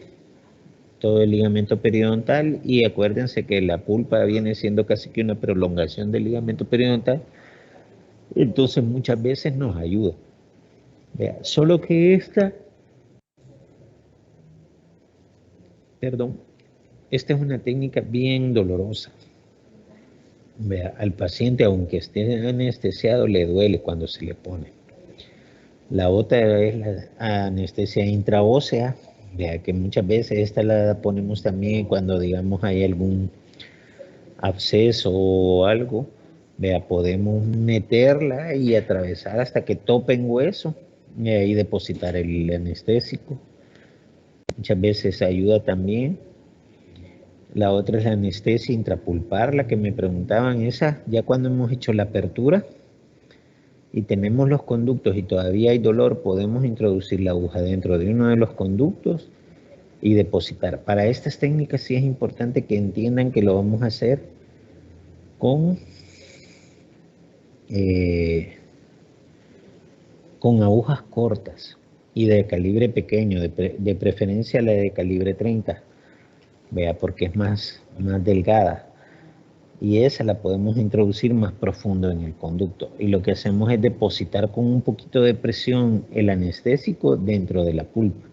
ligamento periodontal, y acuérdense que la pulpa viene siendo casi que una prolongación del ligamento periodontal, entonces muchas veces nos ayuda. Vea, solo que esta es una técnica bien dolorosa. Vea, al paciente, aunque esté anestesiado, le duele cuando se le pone. La otra es la anestesia intraósea. Vea que muchas veces esta la ponemos también cuando, digamos, hay algún absceso o algo. Vea, podemos meterla y atravesar hasta que topen hueso y ahí depositar el anestésico. Muchas veces ayuda también. La otra es la anestesia intrapulpar, la que me preguntaban, esa ya cuando hemos hecho la apertura y tenemos los conductos y todavía hay dolor, podemos introducir la aguja dentro de uno de los conductos y depositar. Para estas técnicas sí es importante que entiendan que lo vamos a hacer con agujas cortas y de calibre pequeño, de preferencia la de calibre 30, vea, porque es más delgada. Y esa la podemos introducir más profundo en el conducto. Y lo que hacemos es depositar con un poquito de presión el anestésico dentro de la pulpa.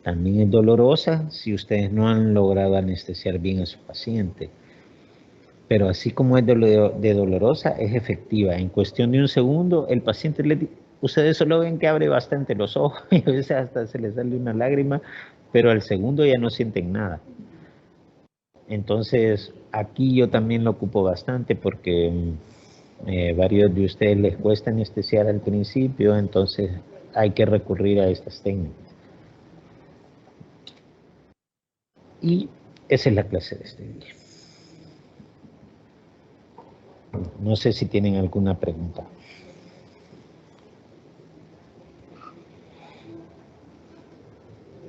También es dolorosa si ustedes no han logrado anestesiar bien a su paciente. Pero así como es de dolorosa, es efectiva. En cuestión de un segundo, el paciente, ustedes solo ven que abre bastante los ojos y a veces hasta se les sale una lágrima, pero al segundo ya no sienten nada. Entonces, aquí yo también lo ocupo bastante porque varios de ustedes les cuesta anestesiar al principio, entonces hay que recurrir a estas técnicas. Y esa es la clase de este día. No sé si tienen alguna pregunta.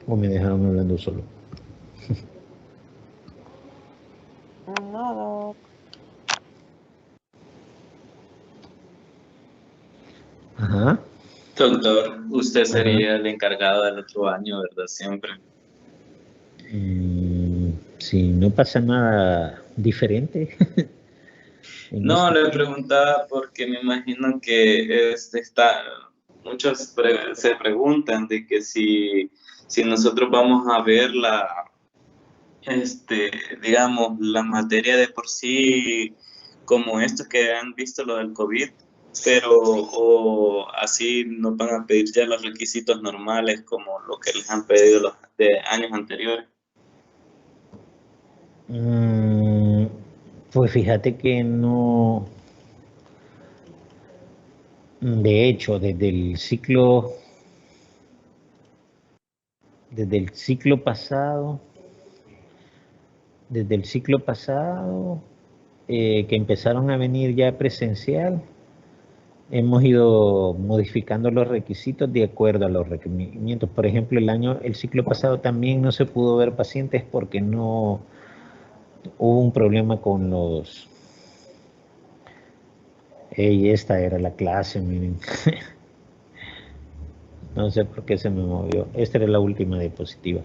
¿O me dejaron hablando solo? No, Ajá. Doctor, usted sería el encargado del otro año, ¿verdad? Siempre. Si no pasa nada diferente. No, le preguntaba porque me imagino que muchos se preguntan de que si nosotros vamos a ver digamos, la materia de por sí, como estos que han visto lo del COVID, pero o así nos van a pedir ya los requisitos normales como lo que les han pedido los de años anteriores. Pues fíjate que no. De hecho, desde el ciclo pasado, que empezaron a venir ya presencial, hemos ido modificando los requisitos de acuerdo a los requerimientos. Por ejemplo, el ciclo pasado también no se pudo ver pacientes porque no hubo un problema con los... esta era la clase, miren. No sé por qué se me movió. Esta era la última diapositiva.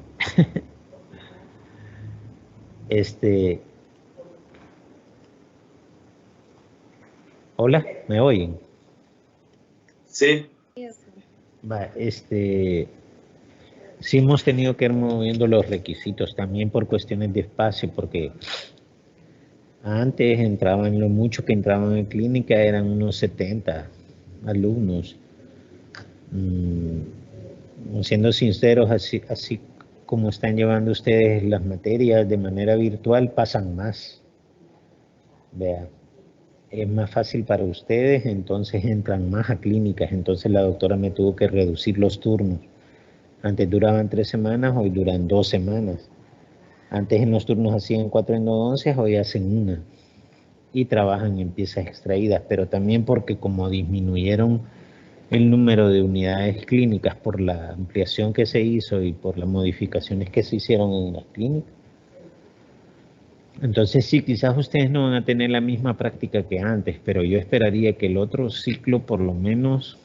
Hola, ¿me oyen? Sí. Va, sí hemos tenido que ir moviendo los requisitos también por cuestiones de espacio, porque antes entraban, lo mucho que entraban en clínica eran unos 70 alumnos. Siendo sinceros, así como están llevando ustedes las materias de manera virtual, pasan más. Vea, es más fácil para ustedes, entonces entran más a clínicas. Entonces la doctora me tuvo que reducir los turnos. Antes duraban 3 semanas, hoy duran 2 semanas. Antes en los turnos hacían 4 endodoncias, hoy hacen 1. Y trabajan en piezas extraídas, pero también porque como disminuyeron el número de unidades clínicas por la ampliación que se hizo y por las modificaciones que se hicieron en las clínicas. Entonces sí, quizás ustedes no van a tener la misma práctica que antes, pero yo esperaría que el otro ciclo por lo menos,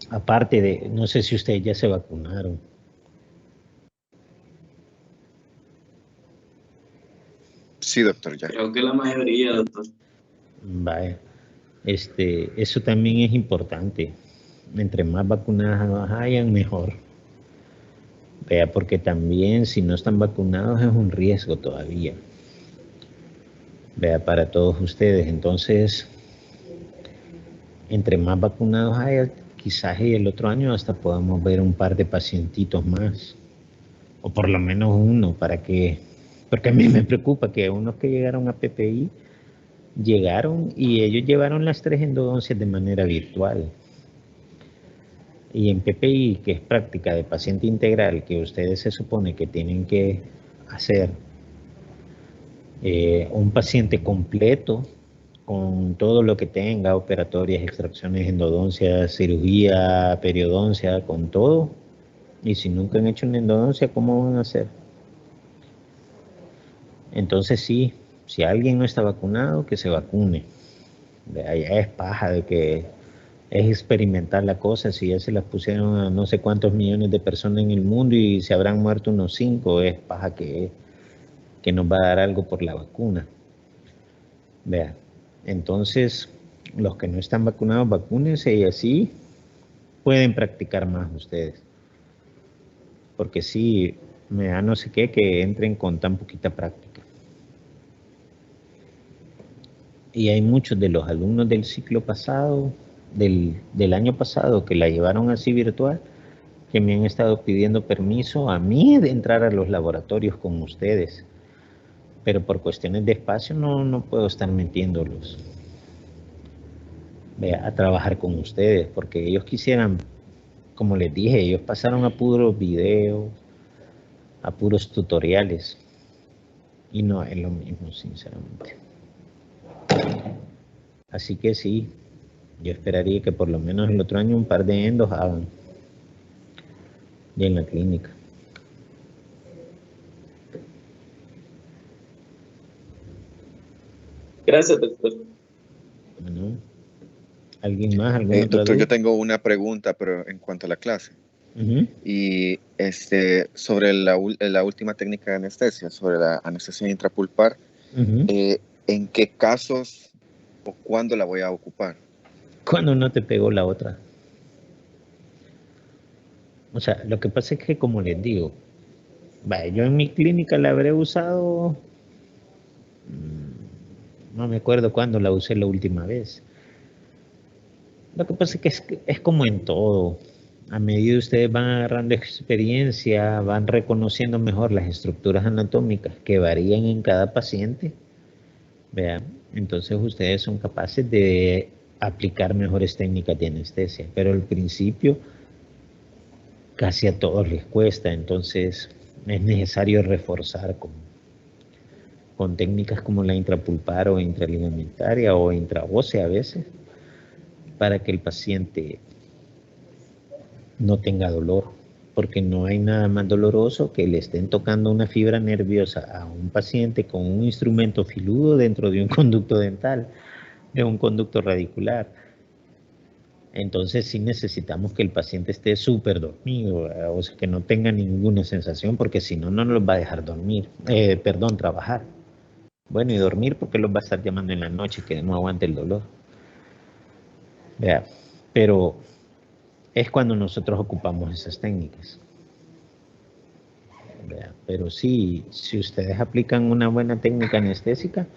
aparte de, no sé si ustedes ya se vacunaron. Sí, doctor, ya. Creo que la mayoría, doctor. Vaya, eso también es importante. Entre más vacunadas hayan, mejor. Vea, porque también si no están vacunados es un riesgo todavía. Vea, para todos ustedes. Entonces, entre más vacunados haya, quizás el otro año hasta podamos ver un par de pacientitos más. O por lo menos uno, porque a mí me preocupa que unos que llegaron a PPI llegaron y ellos llevaron las 3 endodoncias de manera virtual. Y en PPI, que es práctica de paciente integral, que ustedes se supone que tienen que hacer un paciente completo con todo lo que tenga, operatorias, extracciones, endodoncias, cirugía, periodoncia, con todo. Y si nunca han hecho una endodoncia, ¿cómo van a hacer? Entonces sí, si alguien no está vacunado, que se vacune. Allá es paja de que es experimentar la cosa. Si ya se las pusieron a no sé cuántos millones de personas en el mundo y se habrán muerto unos 5, es paja que nos va a dar algo por la vacuna. Vea, entonces los que no están vacunados, vacúnense y así pueden practicar más ustedes. Porque sí, me da no sé qué que entren con tan poquita práctica. Y hay muchos de los alumnos del ciclo pasado, del año pasado, que la llevaron así virtual, que me han estado pidiendo permiso a mí de entrar a los laboratorios con ustedes. Pero por cuestiones de espacio no puedo estar metiéndolos a trabajar con ustedes, porque ellos quisieran, como les dije, ellos pasaron a puros videos, a puros tutoriales, y no es lo mismo, sinceramente. Así que sí, yo esperaría que por lo menos el otro año un par de endos hagan ya en la clínica. Gracias, doctor. Bueno, ¿alguien más? ¿Alguna otra Doctor, duda? yo tengo una pregunta, pero en cuanto a la clase. Y sobre la última técnica de anestesia, sobre la anestesia intrapulpar, ¿en qué casos o cuándo la voy a ocupar? Cuando no te pegó la otra. O sea, lo que pasa es que, como les digo, yo en mi clínica la habré usado, no me acuerdo cuándo la usé la última vez. Lo que pasa es que es como en todo. A medida que ustedes van agarrando experiencia, van reconociendo mejor las estructuras anatómicas que varían en cada paciente. Vean, entonces ustedes son capaces de aplicar mejores técnicas de anestesia, pero al principio casi a todos les cuesta, entonces es necesario reforzar con técnicas como la intrapulpar o intraligamentaria o intraósea a veces, para que el paciente no tenga dolor, porque no hay nada más doloroso que le estén tocando una fibra nerviosa a un paciente con un instrumento filudo dentro de un conducto dental, de un conducto radicular. Entonces sí necesitamos que el paciente esté súper dormido, o sea, que no tenga ninguna sensación, porque si no, no los va a dejar dormir, trabajar. Bueno, y dormir porque los va a estar llamando en la noche, que no aguante el dolor. Vea, pero es cuando nosotros ocupamos esas técnicas. Vea, pero sí, si ustedes aplican una buena técnica anestésica,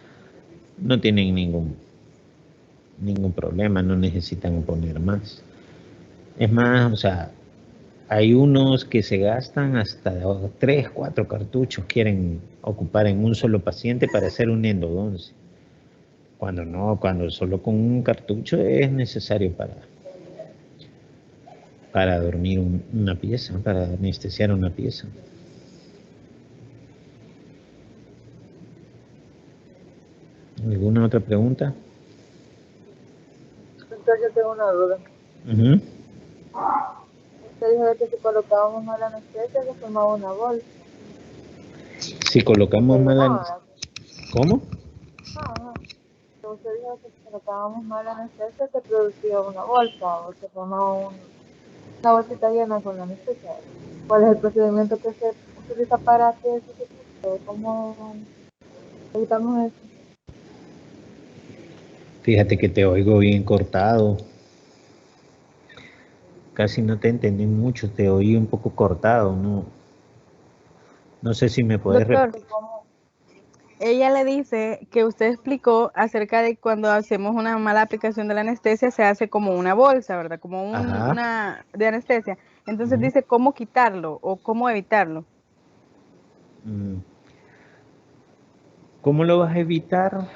no tienen ningún problema, no necesitan poner más. Es más, o sea, hay unos que se gastan hasta 3, 4 cartuchos, quieren ocupar en un solo paciente para hacer un endodoncia. Cuando no, cuando solo con un cartucho es necesario para dormir una pieza, para anestesiar una pieza. ¿Alguna otra pregunta? Doctor, yo tengo una duda. Usted dijo que si colocábamos mal la anestesia se formaba una bolsa. Si colocamos mal la... ¿Cómo? Usted dijo que si colocábamos mal la anestesia se producía una bolsa o se formaba una bolsita llena con la anestesia. ¿Cuál es el procedimiento que se utiliza para que eso se produzca? ¿Cómo evitamos eso? Fíjate que te oigo bien cortado. Casi no te entendí mucho, te oí un poco cortado, no sé si me puedes repetir. Ella le dice que usted explicó acerca de cuando hacemos una mala aplicación de la anestesia se hace como una bolsa, ¿verdad? Como una de anestesia. Entonces dice cómo quitarlo o cómo evitarlo. ¿Cómo lo vas a evitar?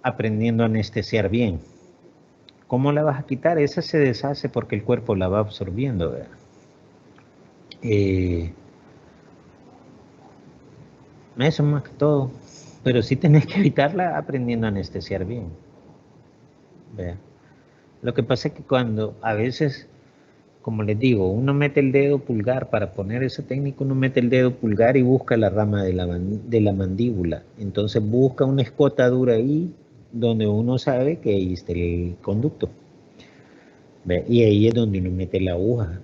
Aprendiendo a anestesiar bien. ¿Cómo la vas a quitar? Esa se deshace porque el cuerpo la va absorbiendo, ¿verdad? Eso más que todo. Pero sí tenés que evitarla aprendiendo a anestesiar bien. ¿Vea? Lo que pasa es que cuando a veces, como les digo, uno mete el dedo pulgar para poner esa técnica, uno mete el dedo pulgar y busca la rama de la mandíbula. Entonces busca una escotadura ahí donde uno sabe que ahí está el conducto. ¿Ve? Y ahí es donde uno mete la aguja.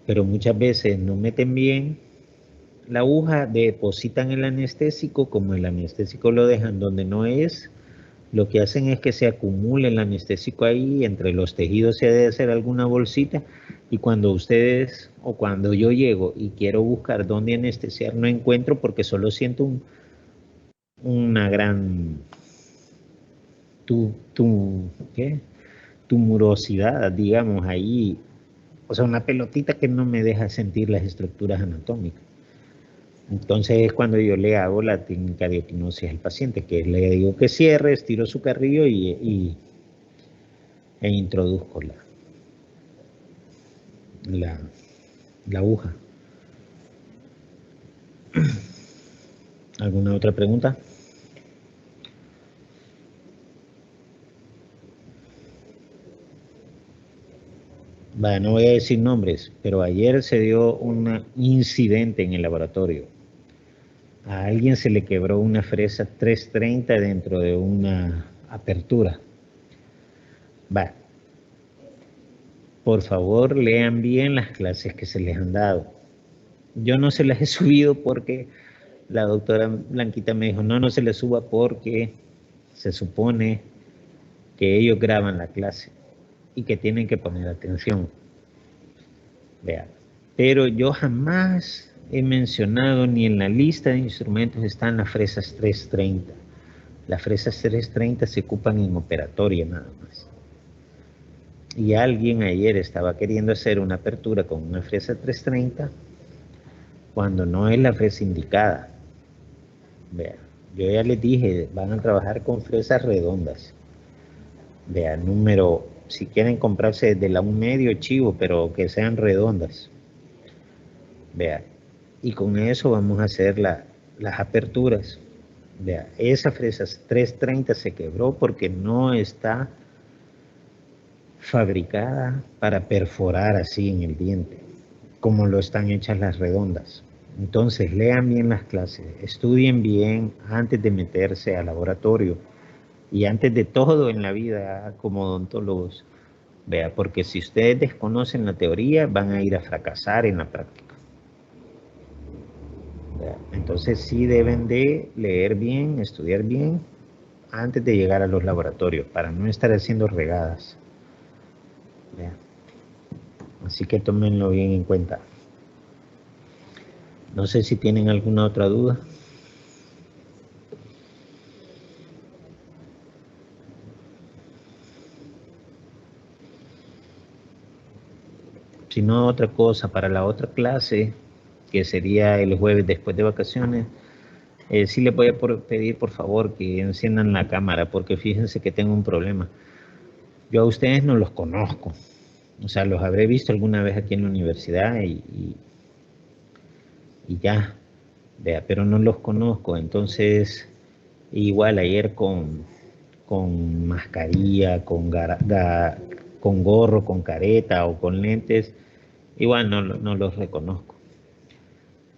Pero muchas veces no meten bien la aguja, depositan el anestésico, como el anestésico lo dejan donde no es, lo que hacen es que se acumule el anestésico ahí, entre los tejidos se debe hacer alguna bolsita, y cuando ustedes, o cuando yo llego y quiero buscar dónde anestesiar, no encuentro porque solo siento una gran ¿qué? Tumorosidad, digamos, ahí, o sea, una pelotita que no me deja sentir las estructuras anatómicas. Entonces es cuando yo le hago la técnica de hipnosis al paciente, que le digo que cierre, estiro su carrillo e introduzco la aguja. ¿Alguna otra pregunta? Vale, no voy a decir nombres, pero ayer se dio un incidente en el laboratorio. A alguien se le quebró una fresa 330 dentro de una apertura. Va. Por favor, lean bien las clases que se les han dado. Yo no se las he subido porque la doctora Blanquita me dijo, no se les suba porque se supone que ellos graban la clase y que tienen que poner atención. Vean. Pero yo jamás he mencionado ni en la lista de instrumentos están las fresas 330. Las fresas 330 se ocupan en operatoria nada más. Y alguien ayer estaba queriendo hacer una apertura con una fresa 330 cuando no es la fresa indicada. Vean, yo ya les dije, van a trabajar con fresas redondas. Vean, número, si quieren comprarse de la 1,5 chivo, pero que sean redondas. Vean, y con eso vamos a hacer las aperturas. Vean, esa fresa 330 se quebró porque no está fabricada para perforar así en el diente, como lo están hechas las redondas. Entonces, lean bien las clases, estudien bien antes de meterse al laboratorio y antes de todo en la vida como odontólogos. Vea, porque si ustedes desconocen la teoría, van a ir a fracasar en la práctica. Vea, entonces, sí deben de leer bien, estudiar bien antes de llegar a los laboratorios para no estar haciendo regadas. Vea. Así que tómenlo bien en cuenta. No sé si tienen alguna otra duda. Si no, otra cosa, para la otra clase, que sería el jueves después de vacaciones, sí les voy a pedir por favor que enciendan la cámara, porque fíjense que tengo un problema. Yo a ustedes no los conozco, o sea, los habré visto alguna vez aquí en la universidad y ya, vea, pero no los conozco, entonces igual ayer con mascarilla, con gorro, con careta o con lentes, igual no los reconozco.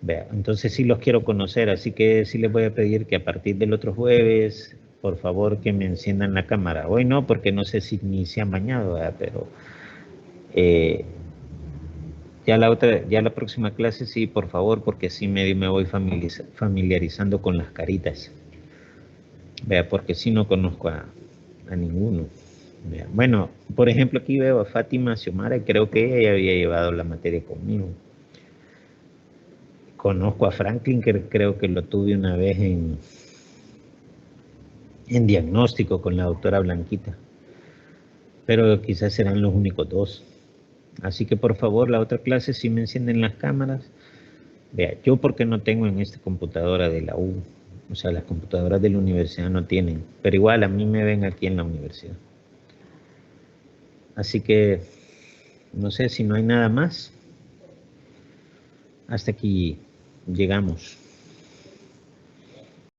Vea, entonces sí los quiero conocer, así que sí les voy a pedir que a partir del otro jueves, por favor, que me enciendan la cámara. Hoy no, porque no sé si ni se han bañado, ¿verdad? Pero ya la próxima clase sí, por favor, porque sí me voy familiarizando con las caritas. Vea, porque sí no conozco a ninguno. Vea. Bueno, por ejemplo, aquí veo a Fátima Xiomara, creo que ella ya había llevado la materia conmigo. Conozco a Franklin, que creo que lo tuve una vez en diagnóstico con la doctora Blanquita. Pero quizás serán los únicos dos. Así que por favor, la otra clase sí me encienden las cámaras. Vea, yo porque no tengo en esta computadora de la U. O sea, las computadoras de la universidad no tienen. Pero igual a mí me ven aquí en la universidad. Así que, no sé si no hay nada más. Hasta aquí llegamos.